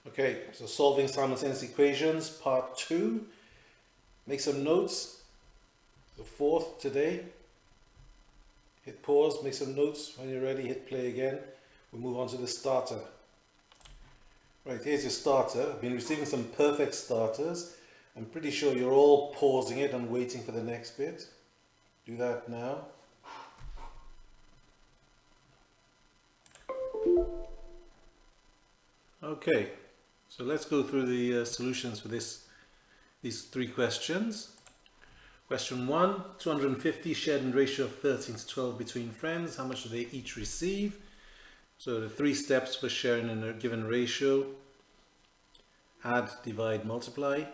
Okay, so solving simultaneous equations, part 2. Make some notes. The 4th today. Hit pause, make some notes. When you're ready, hit play again. We'll move on to the starter. Right, here's your starter. I've been receiving some perfect starters. I'm pretty sure you're all pausing it and waiting for the next bit. Do that now. Okay, so let's go through the solutions for these 3 questions. Question 1, 250 shared in ratio of 13 to 12 between friends. How much do they each receive? So the 3 steps for sharing in a given ratio: add, divide, multiply.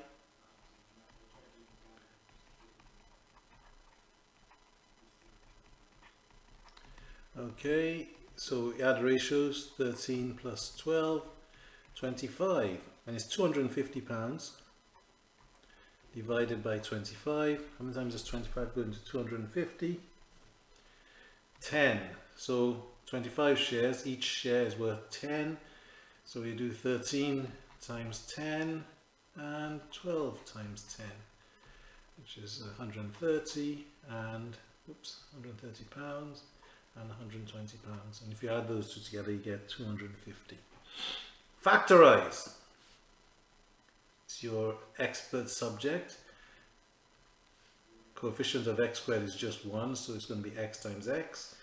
Okay, so we add ratios, 13 plus 12, 25, and it's £250 divided by 25. How many times does 25 go into 250? 10. So 25 shares, each share is worth 10. So we do 13 times 10 and 12 times 10, which is 130 and, oops, 130 pounds and 120 pounds. And if you add those two together, you get 250. Factorize. It's your expert subject. Coefficient of x squared is just 1, so it's going to be x times x.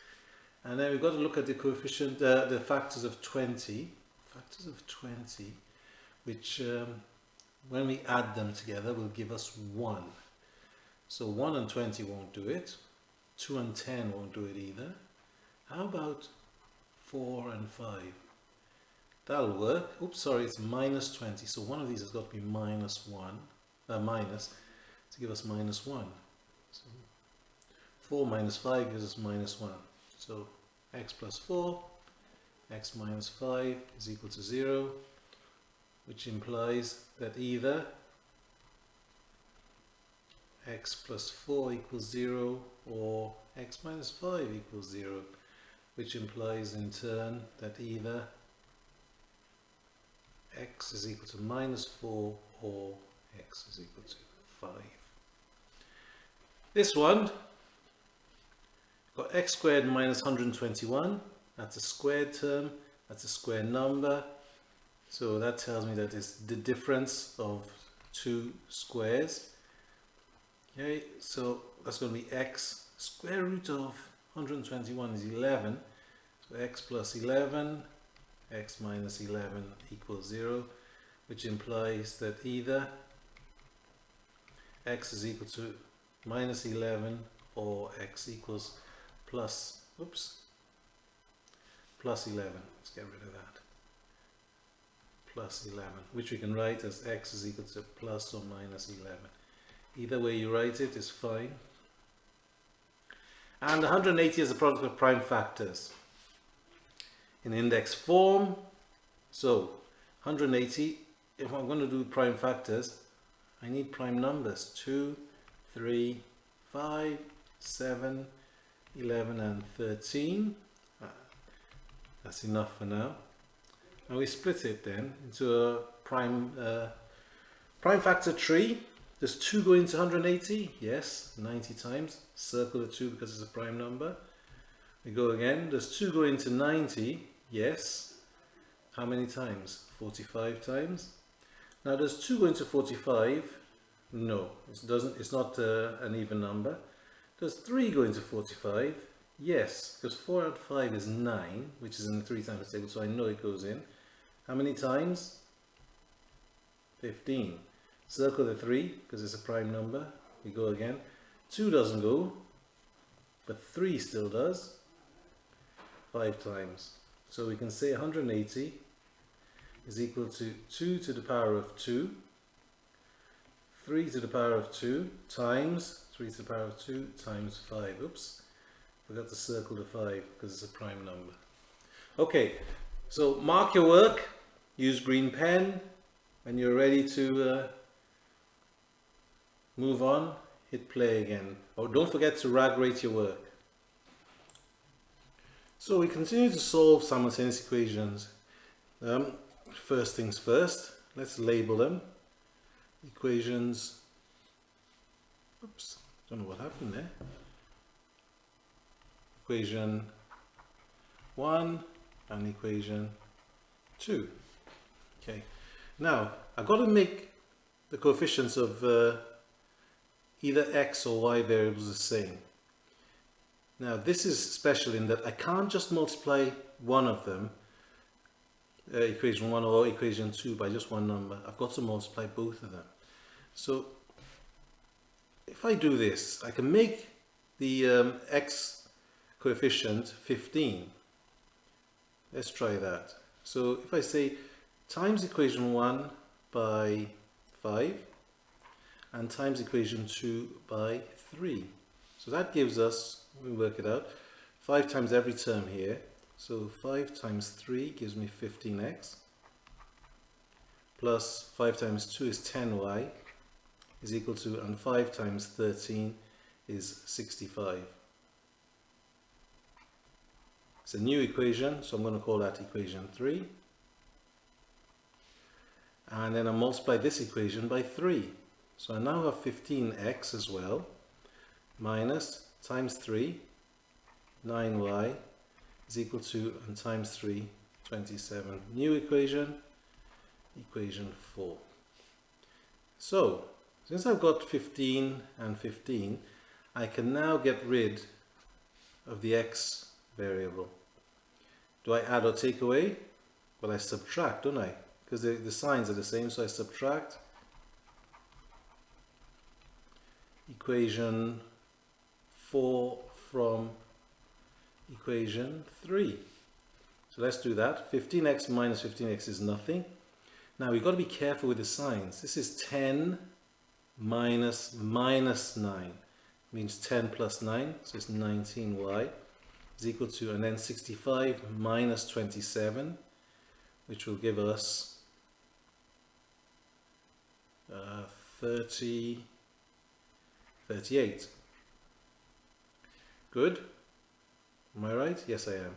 And then we've got to look at the coefficient, the factors of 20. Factors of 20, which when we add them together will give us 1. So 1 and 20 won't do it. 2 and 10 won't do it either. How about 4 and 5? That'll work. Oops, sorry, it's minus 20. So one of these has got to be minus 1, minus, to give us minus 1. So 4 minus 5 gives us minus 1. So x plus 4, x minus 5 is equal to 0, which implies that either x plus 4 equals 0 or x minus 5 equals 0, which implies in turn that either x is equal to minus 4 or x is equal to 5. This one, got x squared minus 121, that's a squared term, that's a square number, so that tells me that it's the difference of 2 squares. Okay, so that's going to be x. Square root of 121 is 11, so x plus 11, x minus 11 equals 0, which implies that either x is equal to minus 11 or x equals plus 11. Let's get rid of that. Plus 11, which we can write as x is equal to plus or minus 11. Either way you write it is fine. And 180 is the product of prime factors in index form. So 180, if I'm going to do prime factors, I need prime numbers: 2, 3, 5, 7, 11 and 13. That's enough for now. And we split it then into a prime factor tree. Does 2 go into 180? Yes, 90 times. Circle the 2 because it's a prime number. We go again. Does 2 go into 90? Yes. How many times? 45 times. Now does 2 go into 45? No, it doesn't. It's not an even number. Does 3 go into 45? Yes, because 4 out of 5 is 9, which is in the 3 times table, so I know it goes in. How many times? 15. Circle the 3 because it's a prime number. We go again. 2 doesn't go, but 3 still does. 5 times. So we can say 180 is equal to 2 to the power of 2, 3 to the power of 2 times 3 to the power of 2 times 5. Oops, forgot to circle the 5 because it's a prime number. Okay, so mark your work, use green pen. When you're ready to move on, hit play again. Oh, don't forget to rag rate your work. So we continue to solve simultaneous equations. first things first, let's label them. Equations, oops, don't know what happened there. Equation 1 and equation 2. Okay, now I've got to make the coefficients of either x or y variables the same. Now this is special in that I can't just multiply one of them, equation 1 or equation 2, by just one number. I've got to multiply both of them. So if I do this, I can make the x coefficient 15. Let's try that. So if I say times equation 1 by 5 and times equation 2 by 3. So that gives us, we work it out, 5 times every term here. So 5 times 3 gives me 15x, plus 5 times 2 is 10y, is equal to, and 5 times 13 is 65. It's a new equation, so I'm going to call that equation 3. And then I multiply this equation by 3. So I now have 15x as well, minus times 3, 9y, is equal to, and times 3, 27. New equation, equation 4. So, since I've got 15 and 15, I can now get rid of the x variable. Do I add or take away? Well, I subtract, don't I? Because the signs are the same, so I subtract equation 4 from equation 3. So let's do that. 15x minus 15x is nothing. Now we've got to be careful with the signs. This is 10 minus minus 9. Means 10 plus 9, so it's 19y is equal to, and then 65 minus 27, which will give us 38. Good. Am I right? Yes, I am.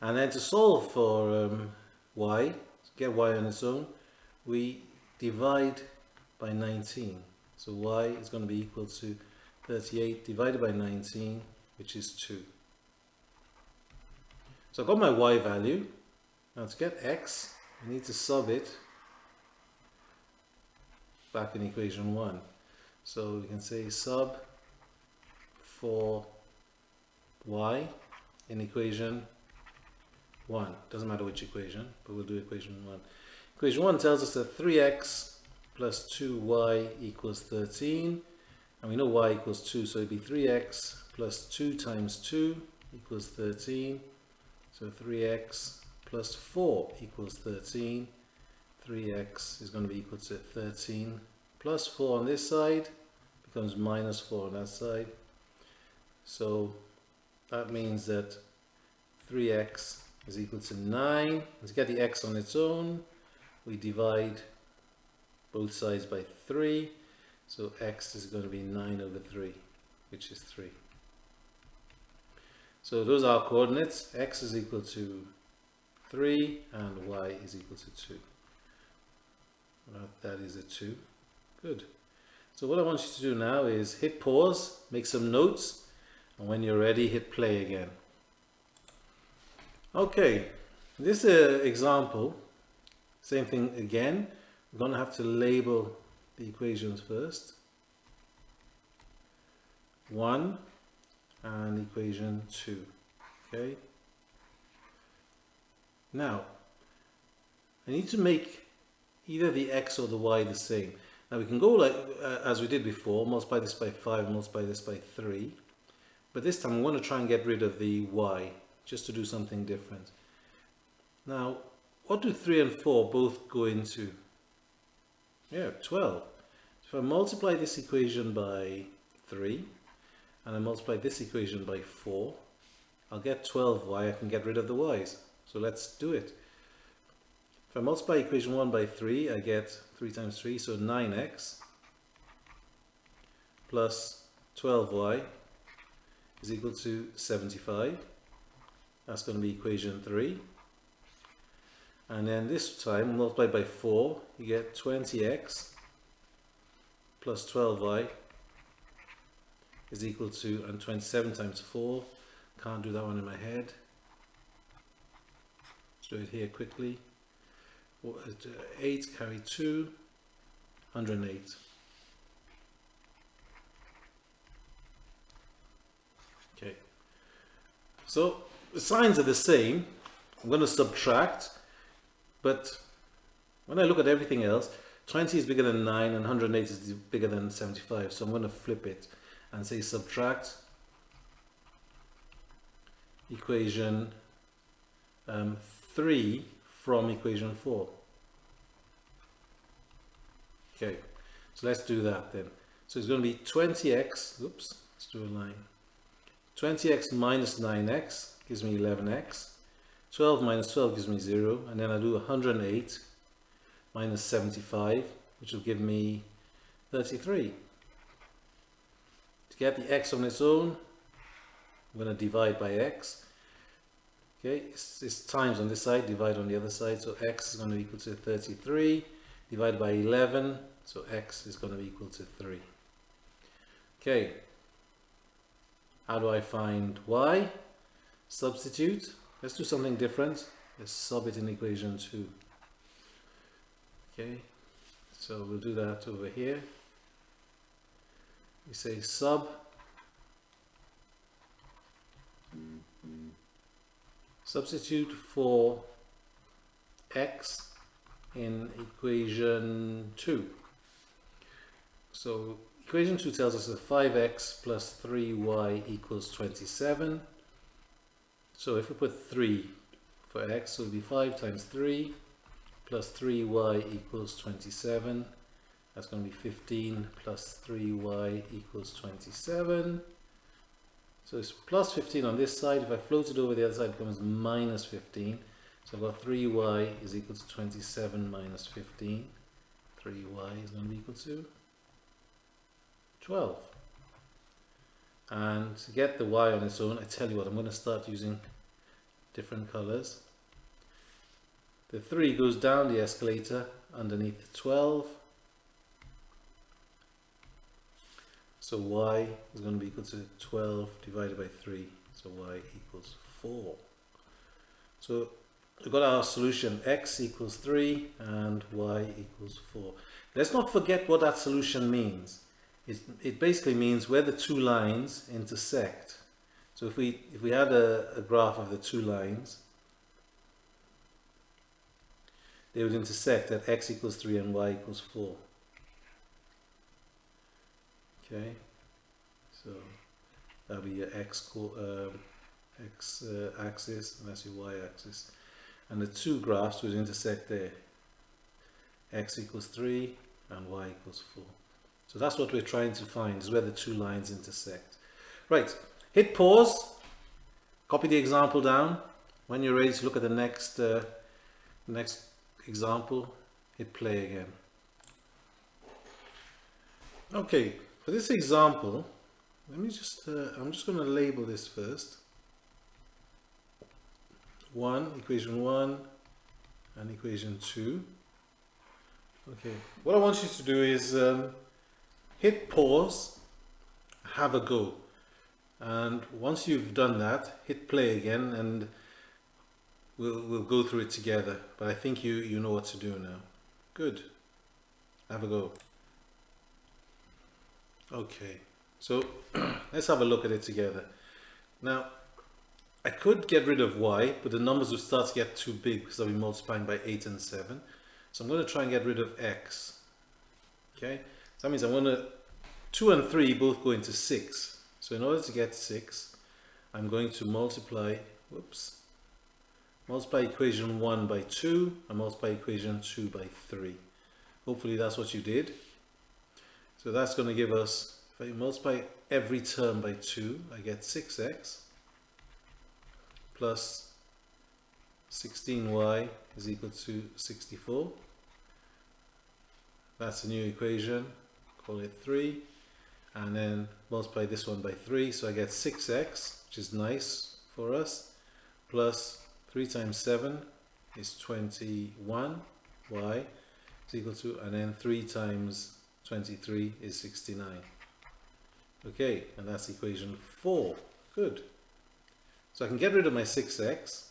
And then to solve for y, to get y on its own, we divide by 19. So y is going to be equal to 38 divided by 19, which is 2. So I've got my y value. Now to get x, I need to sub it back in equation 1. So we can say sub for y in equation 1. Doesn't matter which equation, but we'll do equation 1. Equation 1 tells us that 3x plus 2y equals 13. And we know y equals 2, so it'd be 3x plus 2 times 2 equals 13. So 3x plus 4 equals 13. 3x is going to be equal to 13 plus 4 on this side becomes minus 4 on that side. So that means that 3x is equal to 9. And to get the x on its own, we divide both sides by 3. So x is going to be 9 over 3, which is 3. So those are our coordinates. X is equal to 3 and y is equal to 2. Well, that is a 2. Good. So what I want you to do now is hit pause, make some notes, and when you're ready, hit play again. Okay, this example, same thing again. We're going to have to label the equations first. 1 and equation 2. Okay. Now, I need to make either the x or the y the same. Now we can go like as we did before, multiply this by 5, multiply this by 3. But this time I want to try and get rid of the y, just to do something different. Now, what do 3 and 4 both go into? Yeah, 12. If I multiply this equation by 3, and I multiply this equation by 4, I'll get 12y, I can get rid of the y's. So let's do it. If I multiply equation 1 by 3, I get 3 times 3, so 9x plus 12y is equal to 75. That's going to be equation 3. and then this time multiply by 4, you get 20x plus 12y is equal to, and 27 times 4, can't do that one in my head. Let's do it here quickly. 8 carry 2, 108. Okay, so the signs are the same. I'm going to subtract, but when I look at everything else, 20 is bigger than 9 and 108 is bigger than 75, so I'm going to flip it and say subtract equation 3 from equation 4. Okay, so let's do that then. So it's going to be 20x, oops, let's do a line. 20x minus 9x gives me 11x. 12 minus 12 gives me 0, and then I do 108 minus 75, which will give me 33. To get the x on its own, I'm going to divide by x. Okay, it's times on this side, divide on the other side, so x is going to be equal to 33, divided by 11, so x is going to be equal to 3. Okay, how do I find y? Substitute. Let's do something different. Let's sub it in equation 2. Okay, so we'll do that over here. We say sub substitute for x in equation 2. So equation 2 tells us that 5x plus 3y equals 27. So if we put 3 for x, so it will be 5 times 3 plus 3y equals 27. That's going to be 15 plus 3y equals 27. So it's plus 15 on this side. If I float it over the other side, it becomes minus 15. So I've got 3y is equal to 27 minus 15. 3y is going to be equal to 12. And to get the y on its own, I tell you what, I'm going to start using different colors. The 3 goes down the escalator underneath the 12. So y is going to be equal to 12 divided by 3. So y equals 4. So we've got our solution, x equals 3 and y equals 4. Let's not forget what that solution means. It basically means where the two lines intersect. So if we had a graph of the two lines, they would intersect at x equals 3 and y equals 4. Okay, so that'll be your x axis, and that's your y axis. And the two graphs would intersect there. X equals 3 and y equals 4. So that's what we're trying to find, is where the two lines intersect. Right, hit pause, copy the example down. When you're ready to look at the next example, hit play again. Okay, for this example, let me just, I'm just going to label this first. Equation 1 and equation 2. Okay, what I want you to do is hit pause, have a go, and once you've done that, hit play again, and we'll go through it together. But I think you know what to do now. Good, have a go. Okay, so let's have a look at it together. Now, I could get rid of y, but the numbers would start to get too big because I'll be multiplying by 8 and 7. So I'm going to try and get rid of x. Okay, so that means I'm going to, 2 and 3 both go into 6. So in order to get 6, I'm going to multiply equation 1 by 2 and multiply equation 2 by 3. Hopefully that's what you did. So that's going to give us, if I multiply every term by 2, I get 6x plus 16y is equal to 64. That's a new equation, call it 3, and then multiply this one by 3, so I get 6x, which is nice for us, plus 3 times 7 is 21, y is equal to, and then 3 times 23 is 69. Okay, and that's equation 4. Good. So I can get rid of my 6x.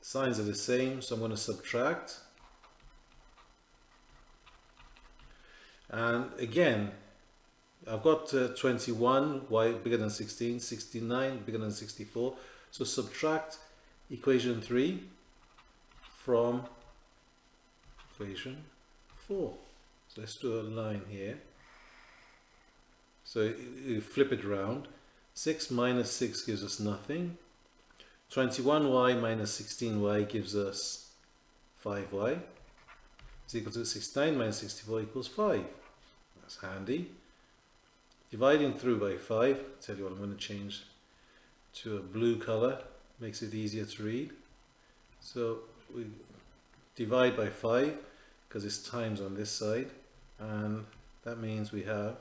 Signs are the same, so I'm going to subtract. And again, I've got 21, y bigger than 16, 69 bigger than 64. So subtract equation 3 from equation 4. So let's do a line here. So you flip it around. 6 minus 6 gives us nothing. 21y minus 16y gives us 5y. Is equal to 69 minus 64 equals 5. That's handy. Dividing through by 5. Tell you what, I'm going to change to a blue color. Makes it easier to read. So we divide by 5 because it's times on this side, and that means we have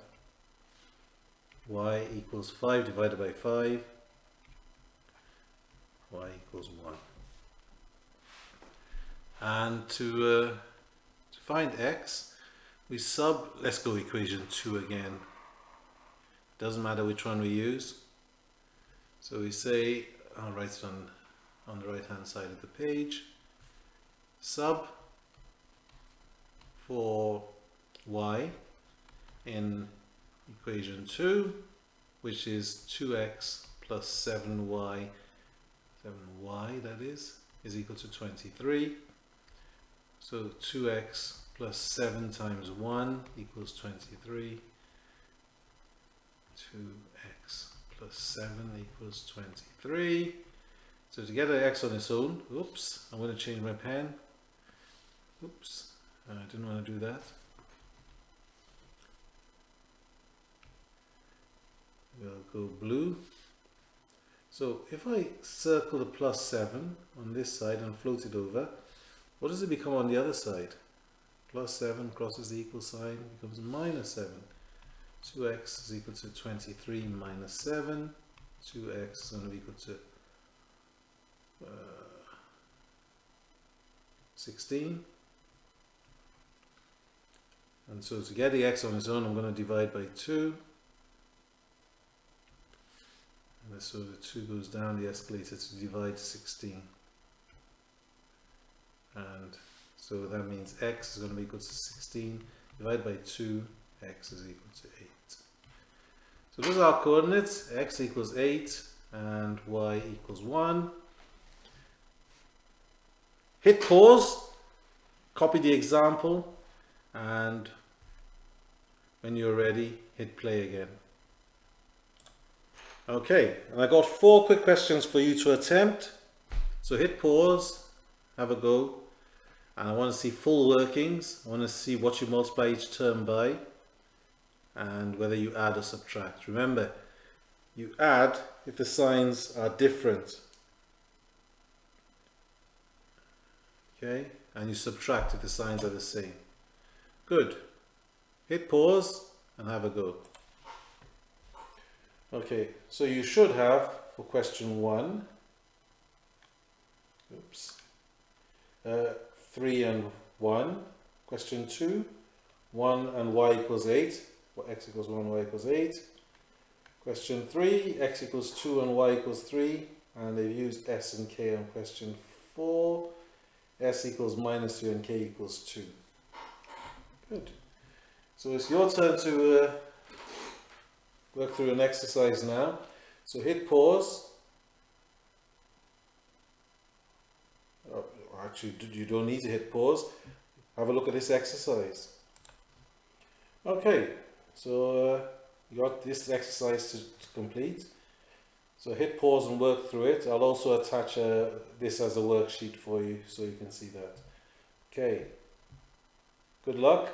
y equals 5 divided by 5, y equals 1. And to find x, we let's go equation 2 again. Doesn't matter which one we use. So we say, I'll write it on the right hand side of the page, sub for y in equation 2, which is 2x plus 7y that is equal to 23. So 2x plus 7 times 1 equals 23. 2x plus 7 equals 23. So to get an x on its own, oops, I'm going to change my pen. Oops, I didn't want to do that. We'll go blue. So if I circle the plus 7 on this side and float it over, what does it become on the other side? Plus 7 crosses the equal sign, becomes minus 7. 2x is equal to 23 minus 7. 2x is going to be equal to 16. And so to get the x on its own, I'm going to divide by 2. And so the 2 goes down the escalator to divide 16. And so that means x is going to be equal to 16. Divided by 2, x is equal to 8. So those are our coordinates. X equals 8 and y equals 1. Hit pause, copy the example, and when you're ready, hit play again. Okay, and I got 4 quick questions for you to attempt. So hit pause, have a go, and I want to see full workings. I want to see what you multiply each term by and whether you add or subtract. Remember, you add if the signs are different. Okay, and you subtract if the signs are the same. Good. Hit pause and have a go. Okay, so you should have, for question 1, 3 and 1. Question 2, 1 and y equals 8. X equals 1, y equals 8. Question 3, x equals 2 and y equals 3. And they've used s and k on question 4. S equals minus 2 and k equals 2. Good. So it's your turn to work through an exercise now. So hit pause. Actually, you don't need to hit pause. Have a look at this exercise. Okay, so you got this exercise to complete. So hit pause and work through it. I'll also attach this as a worksheet for you so you can see that. Okay, good luck.